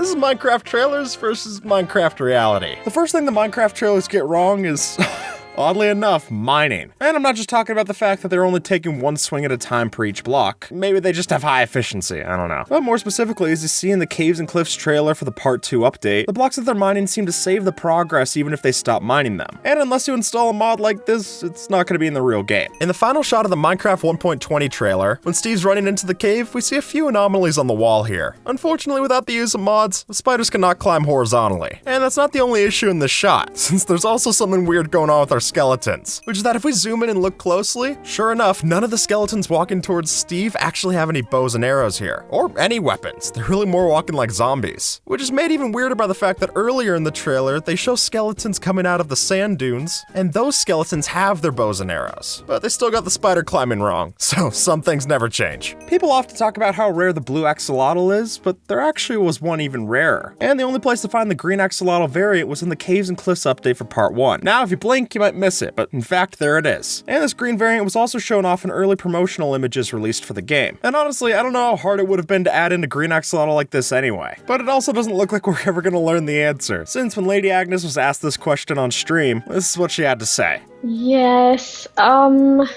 This is Minecraft trailers versus Minecraft reality. The first thing the Minecraft trailers get wrong is oddly enough, mining. And I'm not just talking about the fact that they're only taking one swing at a time per each block. Maybe they just have high efficiency, I don't know. But more specifically, as you see in the Caves and Cliffs trailer for the Part 2 update, the blocks that they're mining seem to save the progress even if they stop mining them. And unless you install a mod like this, it's not going to be in the real game. In the final shot of the Minecraft 1.20 trailer, when Steve's running into the cave, we see a few anomalies on the wall here. Unfortunately, without the use of mods, the spiders cannot climb horizontally. And that's not the only issue in this shot, since there's also something weird going on with our skeletons, which is that if we zoom in and look closely, sure enough, none of the skeletons walking towards Steve actually have any bows and arrows here, or any weapons. They're really more walking like zombies, which is made even weirder by the fact that earlier in the trailer, they show skeletons coming out of the sand dunes, and those skeletons have their bows and arrows, but they still got the spider climbing wrong, so some things never change. People often talk about how rare the blue axolotl is, but there actually was one even rarer, and the only place to find the green axolotl variant was in the Caves and Cliffs update for Part 1. Now, if you blink, you might miss it, but in fact, there it is. And this green variant was also shown off in early promotional images released for the game. And honestly, I don't know how hard it would have been to add in a green axolotl like this anyway. But it also doesn't look like we're ever gonna learn the answer, since when Lady Agnes was asked this question on stream, this is what she had to say. Yes, I'm not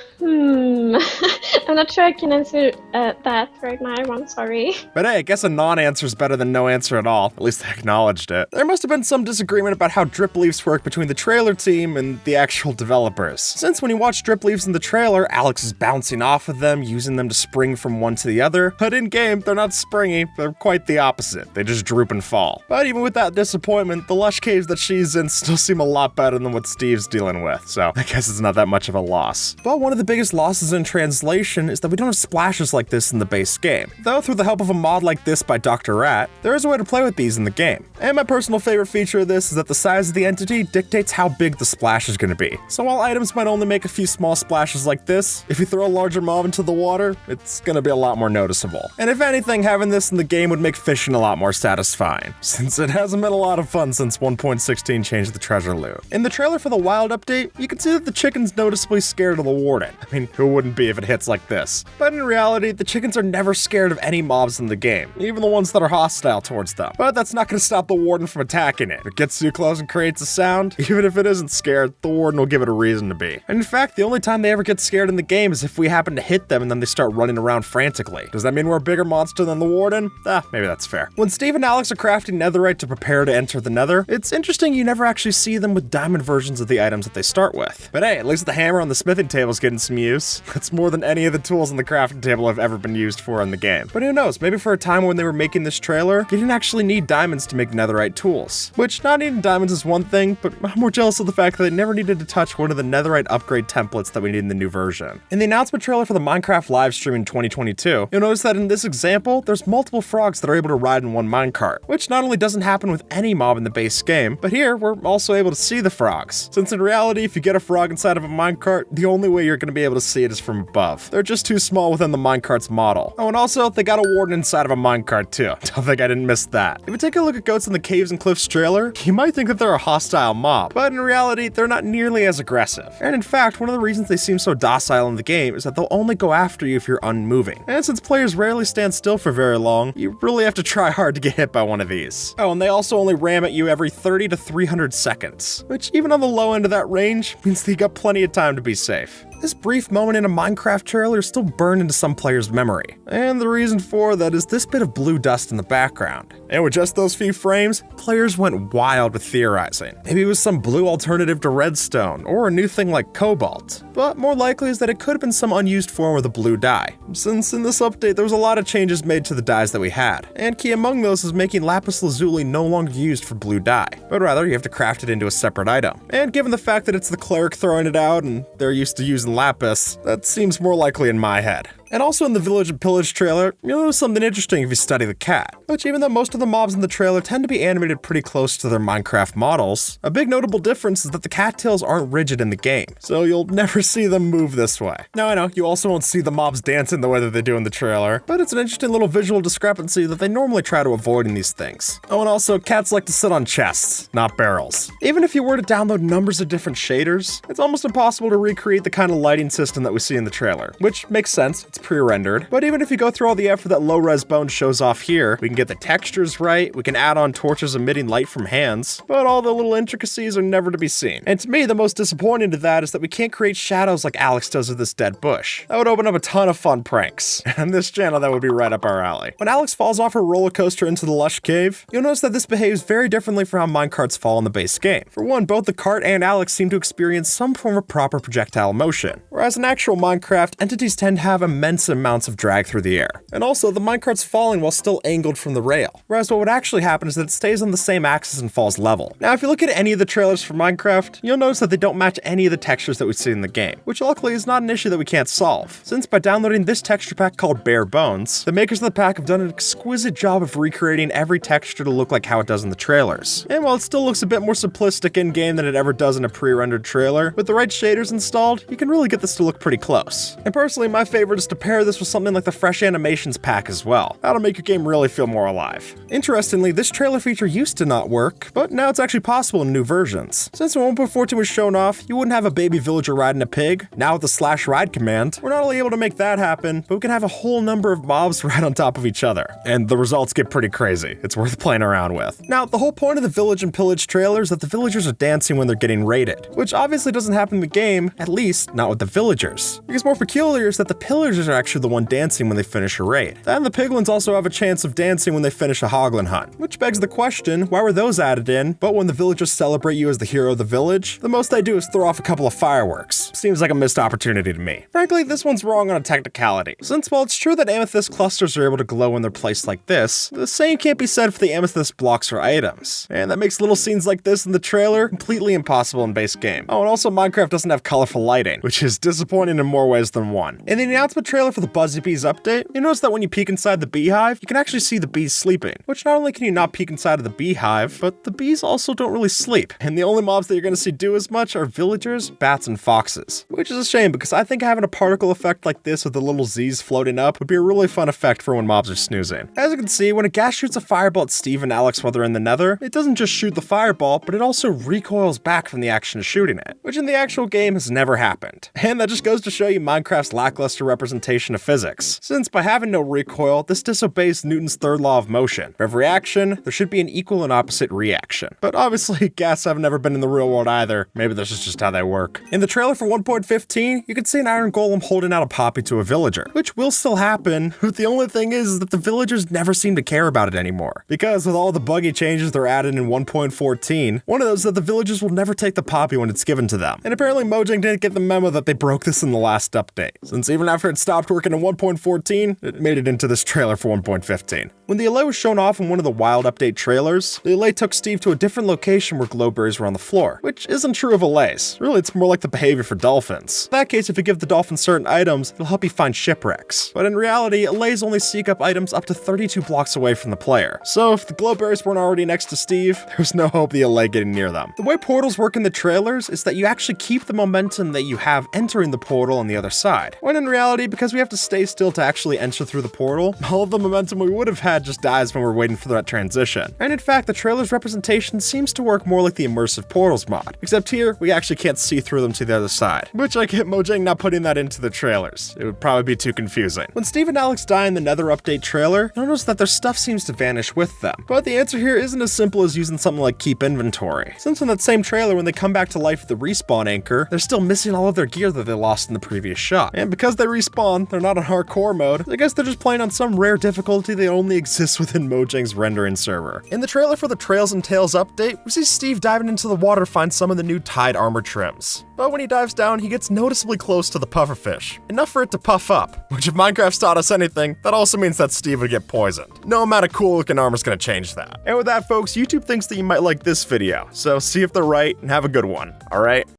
sure I can answer that right now, I'm sorry. But hey, I guess a non-answer is better than no answer at all. At least I acknowledged it. There must have been some disagreement about how drip leaves work between the trailer team and the actual developers. Since when you watch drip leaves in the trailer, Alex is bouncing off of them, using them to spring from one to the other. But in-game, they're not springy, they're quite the opposite. They just droop and fall. But even with that disappointment, the lush caves that she's in still seem a lot better than what Steve's dealing with, so I guess it's not that much of a loss. But one of the biggest losses in translation is that we don't have splashes like this in the base game. Though through the help of a mod like this by Dr. Rat, there is a way to play with these in the game. And my personal favorite feature of this is that the size of the entity dictates how big the splash is going to be. So while items might only make a few small splashes like this, if you throw a larger mob into the water, it's going to be a lot more noticeable. And if anything, having this in the game would make fishing a lot more satisfying, since it hasn't been a lot of fun since 1.16 changed the treasure loot. In the trailer for the Wild update, you can see that the chicken's noticeably scared of the warden. I mean, who wouldn't be if it hits like this? But in reality, the chickens are never scared of any mobs in the game, even the ones that are hostile towards them. But that's not going to stop the warden from attacking it. If it gets too close and creates a sound, even if it isn't scared, the warden will give it a reason to be. And in fact, the only time they ever get scared in the game is if we happen to hit them and then they start running around frantically. Does that mean we're a bigger monster than the warden? Maybe that's fair. When Steve and Alex are crafting netherite to prepare to enter the nether, it's interesting you never actually see them with diamond versions of the items that they start with. But hey, at least the hammer on the smithing table is getting some use. That's more than any of the tools on the crafting table have ever been used for in the game. But who knows, maybe for a time when they were making this trailer, you didn't actually need diamonds to make netherite tools. Which, not needing diamonds is one thing, but I'm more jealous of the fact that they never needed to touch one of the netherite upgrade templates that we need in the new version. In the announcement trailer for the Minecraft live stream in 2022, you'll notice that in this example, there's multiple frogs that are able to ride in one minecart, which not only doesn't happen with any mob in the base game, but here we're also able to see the frogs. Since in reality, if you get a frog inside of a minecart, the only way you're going to be able to see it is from above. They're just too small within the minecart's model. Oh, and also, they got a warden inside of a minecart too. Don't think I didn't miss that. If you take a look at goats in the Caves and Cliffs trailer, you might think that they're a hostile mob, but in reality, they're not nearly as aggressive. And in fact, one of the reasons they seem so docile in the game is that they'll only go after you if you're unmoving. And since players rarely stand still for very long, you really have to try hard to get hit by one of these. Oh, and they also only ram at you every 30 to 300 seconds, which even on the low end of that range means that you got plenty of time to be safe. This brief moment in a Minecraft trailer is still burned into some players' memory. And the reason for that is this bit of blue dust in the background. And with just those few frames, players went wild with theorizing. Maybe it was some blue alternative to redstone, or a new thing like cobalt. But more likely is that it could have been some unused form of the blue dye, since in this update there was a lot of changes made to the dyes that we had. And key among those is making lapis lazuli no longer used for blue dye, but rather you have to craft it into a separate item. And given the fact that it's the cleric throwing it out and they're used to using lapis, that seems more likely in my head. And also in the Village of Pillage trailer, you'll notice something interesting if you study the cat, which even though most of the mobs in the trailer tend to be animated pretty close to their Minecraft models, a big notable difference is that the cattails aren't rigid in the game, so you'll never see them move this way. Now I know, you also won't see the mobs dancing the way that they do in the trailer, but it's an interesting little visual discrepancy that they normally try to avoid in these things. Oh, and also, cats like to sit on chests, not barrels. Even if you were to download numbers of different shaders, it's almost impossible to recreate the kind of lighting system that we see in the trailer, which makes sense. It's pre-rendered, but even if you go through all the effort that low-res Bones shows off here, we can get the textures right, we can add on torches emitting light from hands, but all the little intricacies are never to be seen. And to me, the most disappointing to that is that we can't create shadows like Alex does with this dead bush. That would open up a ton of fun pranks. And this channel, that would be right up our alley. When Alex falls off her roller coaster into the lush cave, you'll notice that this behaves very differently from how minecarts fall in the base game. For one, both the cart and Alex seem to experience some form of proper projectile motion, whereas in actual Minecraft, entities tend to have immense amounts of drag through the air. And also, the minecart's falling while still angled from the rail, whereas what would actually happen is that it stays on the same axis and falls level. Now, if you look at any of the trailers for Minecraft, you'll notice that they don't match any of the textures that we see in the game, which luckily is not an issue that we can't solve, since by downloading this texture pack called Bare Bones, the makers of the pack have done an exquisite job of recreating every texture to look like how it does in the trailers. And while it still looks a bit more simplistic in-game than it ever does in a pre-rendered trailer, with the right shaders installed, you can really get this to look pretty close. And personally, my favorite is to pair this with something like the Fresh Animations pack as well. That'll make your game really feel more alive. Interestingly, this trailer feature used to not work, but now it's actually possible in new versions. Since when 1.14 was shown off, you wouldn't have a baby villager riding a pig. Now with the /ride command, we're not only able to make that happen, but we can have a whole number of mobs right on top of each other. And the results get pretty crazy. It's worth playing around with. Now, the whole point of the Village and Pillage trailer is that the villagers are dancing when they're getting raided, which obviously doesn't happen in the game, at least not with the villagers. Because more peculiar is that the pillagers are actually the one dancing when they finish a raid. Then the piglins also have a chance of dancing when they finish a hoglin hunt, which begs the question, why were those added in, but when the villagers celebrate you as the hero of the village, the most they do is throw off a couple of fireworks. Seems like a missed opportunity to me. Frankly, this one's wrong on a technicality, since while it's true that amethyst clusters are able to glow when they're placed like this, the same can't be said for the amethyst blocks or items. And that makes little scenes like this in the trailer completely impossible in base game. Oh, and also Minecraft doesn't have colorful lighting, which is disappointing in more ways than one. In the announcement trailer for the Buzzy Bees update, you notice that when you peek inside the beehive, you can actually see the bees sleeping, which not only can you not peek inside of the beehive, but the bees also don't really sleep. And the only mobs that you're gonna see do as much are villagers, bats, and foxes. Which is a shame, because I think having a particle effect like this with the little Z's floating up would be a really fun effect for when mobs are snoozing. As you can see, when a ghast shoots a fireball at Steve and Alex while they're in the nether, it doesn't just shoot the fireball, but it also recoils back from the action of shooting it, which in the actual game has never happened. And that just goes to show you Minecraft's lackluster representation of physics, since by having no recoil, this disobeys Newton's third law of motion. For every action, there should be an equal and opposite reaction. But obviously, ghasts have never been in the real world either. Maybe this is just how they work. In the trailer for 1.15, you can see an iron golem holding out a poppy to a villager, which will still happen, but the only thing is that the villagers never seem to care about it anymore. Because with all the buggy changes they're added in 1.14, one of those is that the villagers will never take the poppy when it's given to them. And apparently Mojang didn't get the memo that they broke this in the last update, since even after it stopped working in 1.14, it made it into this trailer for 1.15. When the Allay was shown off in one of the Wild Update trailers, the Allay took Steve to a different location where glowberries were on the floor, which isn't true of Allays. Really, it's more like the behavior for dolphins. In that case, if you give the dolphin certain items, it'll help you find shipwrecks. But in reality, Allays only seek up items up to 32 blocks away from the player. So if the glowberries weren't already next to Steve, there's no hope the Allay getting near them. The way portals work in the trailers is that you actually keep the momentum that you have entering the portal on the other side. When in reality, because we have to stay still to actually enter through the portal, all of the momentum we would have had just dies when we're waiting for that transition. And in fact, the trailer's representation seems to work more like the immersive portals mod, except here, we actually can't see through them to the other side, which I get Mojang not putting that into the trailers. It would probably be too confusing. When Steve and Alex die in the Nether update trailer, you'll notice that their stuff seems to vanish with them. But the answer here isn't as simple as using something like keep inventory, since in that same trailer when they come back to life with the respawn anchor, they're still missing all of their gear that they lost in the previous shot. And because they respawn, they're not on hardcore mode, I guess they're just playing on some rare difficulty that only exists within Mojang's rendering server. In the trailer for the Trails and Tales update, we see Steve diving into the water to find some of the new Tide armor trims. But when he dives down, he gets noticeably close to the pufferfish, enough for it to puff up, which if Minecraft's taught us anything, that also means that Steve would get poisoned. No amount of cool looking armor's gonna change that. And with that folks, YouTube thinks that you might like this video, so see if they're right and have a good one, alright?